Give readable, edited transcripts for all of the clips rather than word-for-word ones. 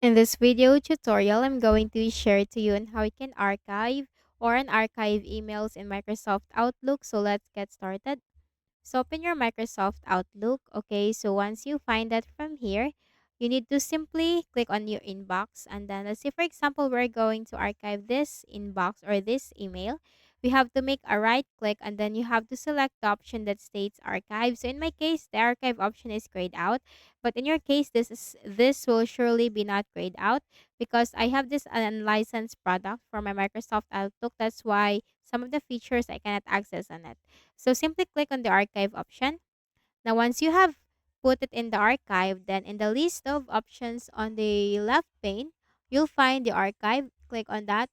In this video tutorial, I'm going to share to you on how you can archive or unarchive emails in Microsoft Outlook. So let's get started. So open your Microsoft Outlook. Okay, so once you find that from here, you need to simply click on your inbox. And then let's say, for example, we're going to archive this inbox or this email. We have to make a right click and then you have to select the option that states archive. So in my case, the archive option is grayed out. But in your case, this will surely be not grayed out because I have this unlicensed product for my Microsoft Outlook. That's why some of the features I cannot access on it. So simply click on the archive option. Now, once you have put it in the archive, then in the list of options on the left pane, you'll find the archive. Click on that.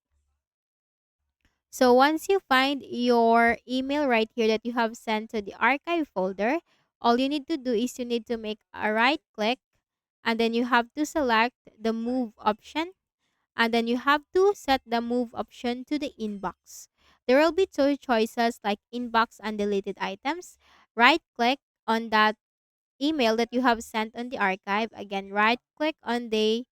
So once you find your email right here that you have sent to the archive folder, all you need to do is you need to make a right click and then you have to select the move option and then you have to set the move option to the inbox. There will be two choices like inbox and deleted items. Right click on that email that you have sent on the archive. Again, right click on the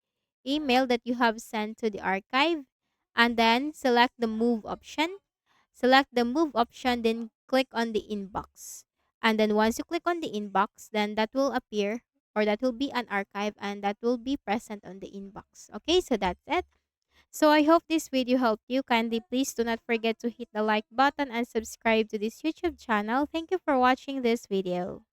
email that you have sent to the archive and then select the move option. Select the move option, then click on the inbox. And then once you click on the inbox, then that will appear or that will be an archive and that will be present on the inbox. Okay, so that's it. So I hope this video helped you. Kindly please do not forget to hit the like button and subscribe to this YouTube channel. Thank you for watching this video.